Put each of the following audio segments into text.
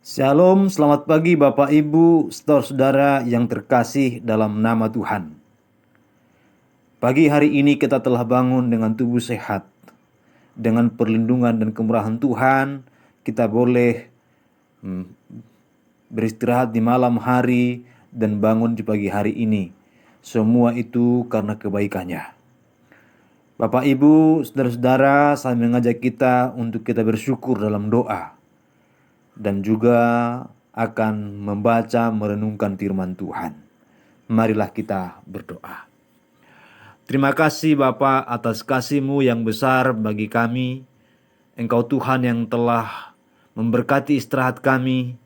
Shalom, selamat pagi Bapak Ibu, saudara-saudara yang terkasih dalam nama Tuhan. Pagi hari ini kita telah bangun dengan tubuh sehat. Dengan perlindungan dan kemurahan Tuhan, kita boleh beristirahat di malam hari dan bangun di pagi hari ini. Semua itu karena kebaikannya. Bapak Ibu, saudara-saudara, saya mengajak kita untuk kita bersyukur dalam doa. Dan juga akan membaca merenungkan firman Tuhan. Marilah kita berdoa. Terima kasih Bapa atas kasih-Mu yang besar bagi kami. Engkau Tuhan yang telah memberkati istirahat kami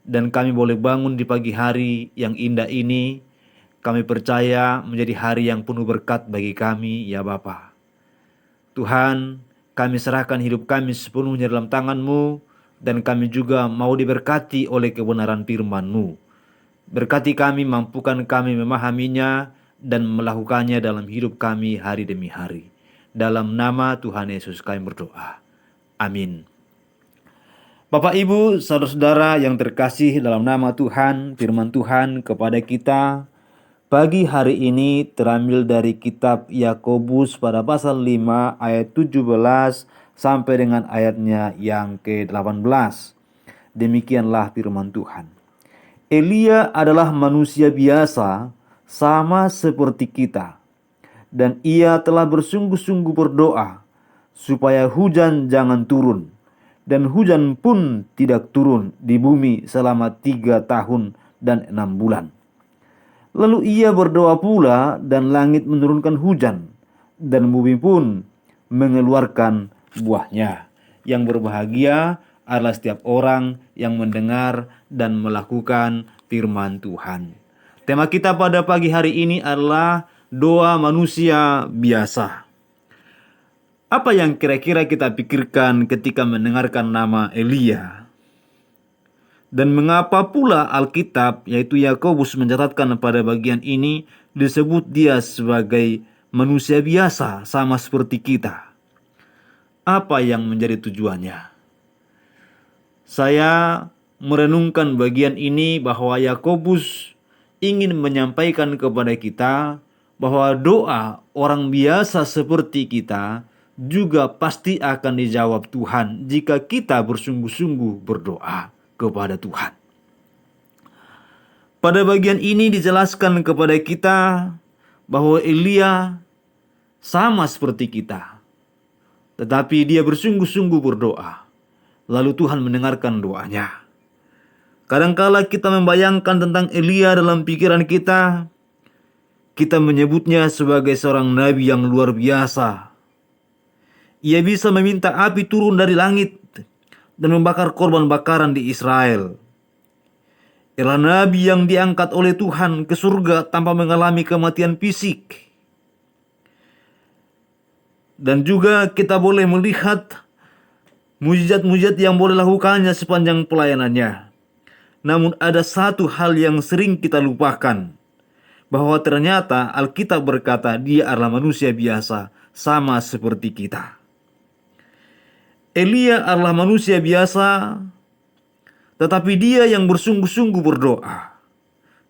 dan kami boleh bangun di pagi hari yang indah ini. Kami percaya menjadi hari yang penuh berkat bagi kami ya Bapa. Tuhan, kami serahkan hidup kami sepenuhnya dalam tangan-Mu. Dan kami juga mau diberkati oleh kebenaran firman-Mu. Berkati kami, mampukan kami memahaminya dan melakukannya dalam hidup kami hari demi hari. Dalam nama Tuhan Yesus kami berdoa. Amin. Bapak Ibu, saudara-saudara yang terkasih dalam nama Tuhan, firman Tuhan kepada kita pagi hari ini terambil dari kitab Yakobus pada pasal 5 ayat 17 sampai dengan ayatnya yang ke-18. Demikianlah firman Tuhan. Elia adalah manusia biasa sama seperti kita. Dan ia telah bersungguh-sungguh berdoa supaya hujan jangan turun. Dan hujan pun tidak turun di bumi selama 3 tahun dan 6 bulan. Lalu ia berdoa pula dan langit menurunkan hujan. Dan bumi pun mengeluarkan buahnya. Yang berbahagia adalah setiap orang yang mendengar dan melakukan firman Tuhan. Tema kita pada pagi hari ini adalah doa manusia biasa. Apa yang kira-kira kita pikirkan ketika mendengarkan nama Elia? Dan mengapa pula Alkitab yaitu Yakobus mencatatkan pada bagian ini disebut dia sebagai manusia biasa sama seperti kita? Apa yang menjadi tujuannya? Saya merenungkan bagian ini bahwa Yakobus ingin menyampaikan kepada kita bahwa doa orang biasa seperti kita juga pasti akan dijawab Tuhan jika kita bersungguh-sungguh berdoa kepada Tuhan. Pada bagian ini dijelaskan kepada kita bahwa Elia sama seperti kita. Tetapi dia bersungguh-sungguh berdoa. Lalu Tuhan mendengarkan doanya. Kadangkala kita membayangkan tentang Elia dalam pikiran kita. Kita menyebutnya sebagai seorang nabi yang luar biasa. Ia bisa meminta api turun dari langit dan membakar korban bakaran di Israel. Ialah nabi yang diangkat oleh Tuhan ke surga tanpa mengalami kematian fisik. Dan juga kita boleh melihat mujizat-mujizat yang boleh lakukannya sepanjang pelayanannya. Namun ada satu hal yang sering kita lupakan, bahwa ternyata Alkitab berkata dia adalah manusia biasa sama seperti kita. Elia adalah manusia biasa, tetapi dia yang bersungguh-sungguh berdoa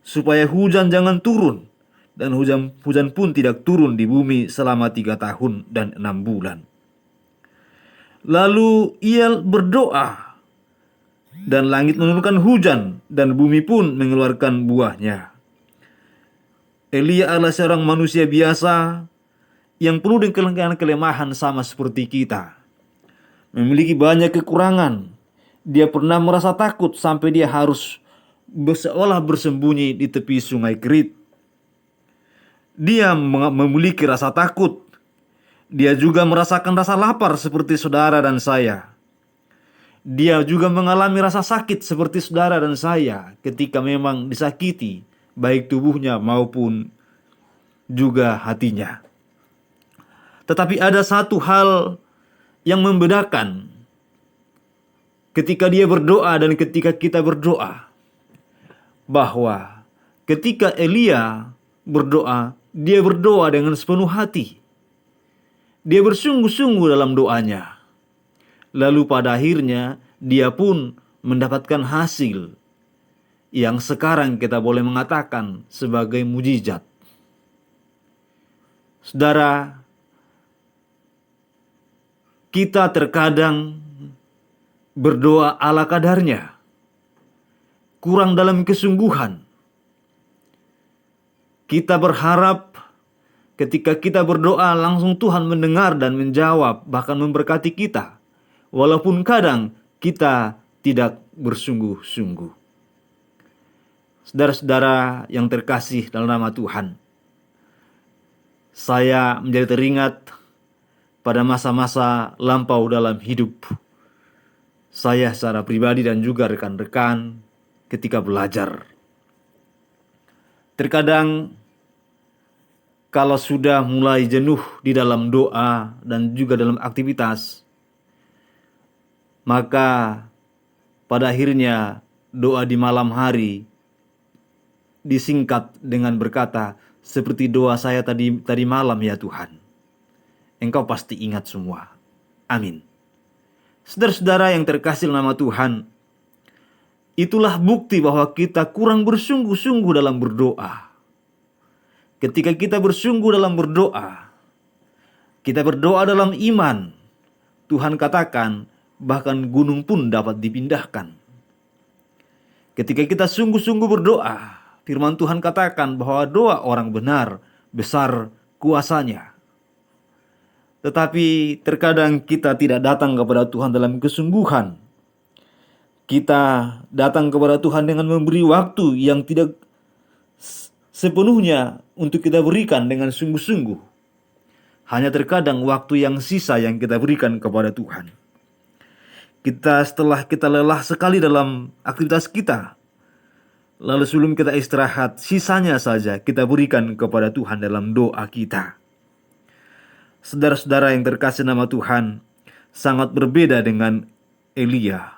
supaya hujan jangan turun. Dan hujan pun tidak turun di bumi selama 3 tahun dan 6 bulan. Lalu ia berdoa dan langit menurunkan hujan dan bumi pun mengeluarkan buahnya. Elia adalah seorang manusia biasa yang penuh dengan kelemahan sama seperti kita. Memiliki banyak kekurangan. Dia pernah merasa takut sampai dia harus seolah bersembunyi di tepi sungai Kerit. Dia memiliki rasa takut. Dia juga merasakan rasa lapar seperti saudara dan saya. Dia juga mengalami rasa sakit seperti saudara dan saya ketika memang disakiti, baik tubuhnya maupun juga hatinya. Tetapi ada satu hal yang membedakan ketika dia berdoa dan ketika kita berdoa. Bahwa ketika Elia berdoa, dia berdoa dengan sepenuh hati. Dia bersungguh-sungguh dalam doanya. Lalu pada akhirnya dia pun mendapatkan hasil yang sekarang kita boleh mengatakan sebagai mujizat. Saudara, kita terkadang berdoa ala kadarnya, kurang dalam kesungguhan. Kita berharap ketika kita berdoa langsung Tuhan mendengar dan menjawab, bahkan memberkati kita, walaupun kadang kita tidak bersungguh-sungguh. Saudara-saudara yang terkasih dalam nama Tuhan, saya menjadi teringat pada masa-masa lampau dalam hidup saya secara pribadi dan juga rekan-rekan ketika belajar. Terkadang kalau sudah mulai jenuh di dalam doa dan juga dalam aktivitas, maka pada akhirnya doa di malam hari disingkat dengan berkata, seperti doa saya tadi malam ya Tuhan. Engkau pasti ingat semua. Amin. Saudara-saudara yang terkasih nama Tuhan, itulah bukti bahwa kita kurang bersungguh-sungguh dalam berdoa. Ketika kita bersungguh dalam berdoa, kita berdoa dalam iman, Tuhan katakan bahkan gunung pun dapat dipindahkan. Ketika kita sungguh-sungguh berdoa, firman Tuhan katakan bahwa doa orang benar besar kuasanya. Tetapi terkadang kita tidak datang kepada Tuhan dalam kesungguhan. Kita datang kepada Tuhan dengan memberi waktu yang tidak sepenuhnya untuk kita berikan dengan sungguh-sungguh. Hanya terkadang waktu yang sisa yang kita berikan kepada Tuhan. Setelah kita lelah sekali dalam aktivitas kita, lalu sebelum kita istirahat, sisanya saja kita berikan kepada Tuhan dalam doa kita. Saudara-saudara yang terkasih nama Tuhan, sangat berbeda dengan Elia.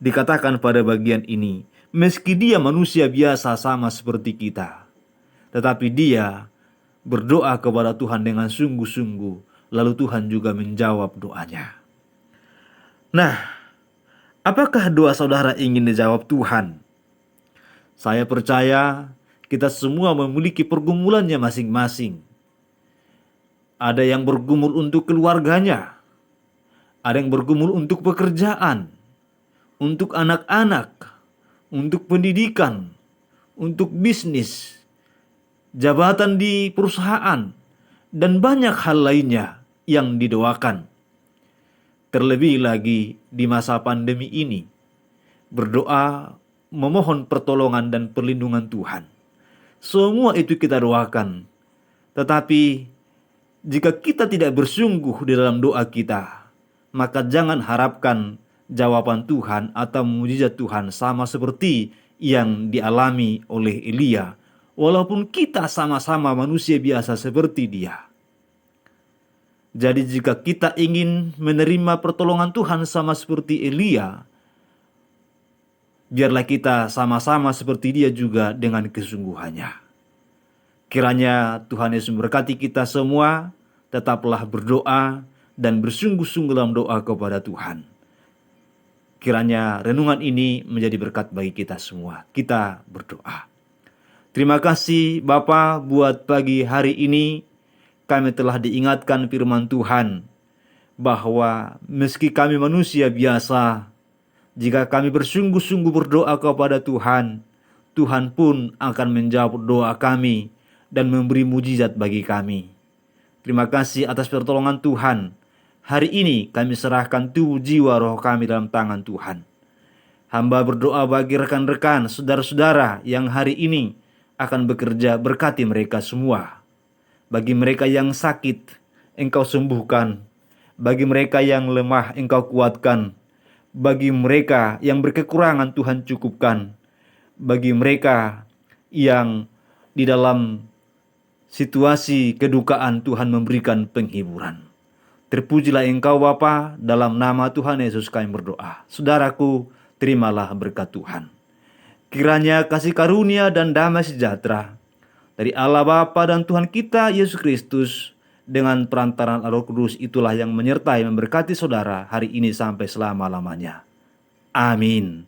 Dikatakan pada bagian ini, meski dia manusia biasa sama seperti kita, tetapi dia berdoa kepada Tuhan dengan sungguh-sungguh, lalu Tuhan juga menjawab doanya. Nah, apakah doa saudara ingin dijawab Tuhan? Saya percaya kita semua memiliki pergumulannya masing-masing. Ada yang bergumul untuk keluarganya, ada yang bergumul untuk pekerjaan, untuk anak-anak, untuk pendidikan, untuk bisnis, jabatan di perusahaan, dan banyak hal lainnya yang didoakan. Terlebih lagi di masa pandemi ini, berdoa memohon pertolongan dan perlindungan Tuhan. Semua itu kita doakan. Tetapi jika kita tidak bersungguh di dalam doa kita, maka jangan harapkan jawaban Tuhan atau mujizat Tuhan sama seperti yang dialami oleh Elia, walaupun kita sama-sama manusia biasa seperti dia. Jadi jika kita ingin menerima pertolongan Tuhan sama seperti Elia, biarlah kita sama-sama seperti dia juga dengan kesungguhannya. Kiranya Tuhan Yesus memberkati kita semua, tetaplah berdoa dan bersungguh-sungguh dalam doa kepada Tuhan. Kiranya renungan ini menjadi berkat bagi kita semua. Kita berdoa. Terima kasih Bapa, buat pagi hari ini kami telah diingatkan firman Tuhan bahwa meski kami manusia biasa, jika kami bersungguh-sungguh berdoa kepada Tuhan, Tuhan pun akan menjawab doa kami dan memberi mujizat bagi kami. Terima kasih atas pertolongan Tuhan. Hari ini kami serahkan tubuh, jiwa, roh kami dalam tangan Tuhan. Hamba berdoa bagi rekan-rekan, saudara-saudara yang hari ini akan bekerja, berkati mereka semua. Bagi mereka yang sakit, Engkau sembuhkan. Bagi mereka yang lemah, Engkau kuatkan. Bagi mereka yang berkekurangan, Tuhan cukupkan. Bagi mereka yang di dalam situasi kedukaan, Tuhan memberikan penghiburan. Terpujilah Engkau Bapa, dalam nama Tuhan Yesus kami berdoa. Saudaraku, terimalah berkat Tuhan. Kiranya kasih karunia dan damai sejahtera dari Allah Bapa dan Tuhan kita Yesus Kristus dengan perantaraan Roh Kudus itulah yang menyertai memberkati saudara hari ini sampai selama-lamanya. Amin.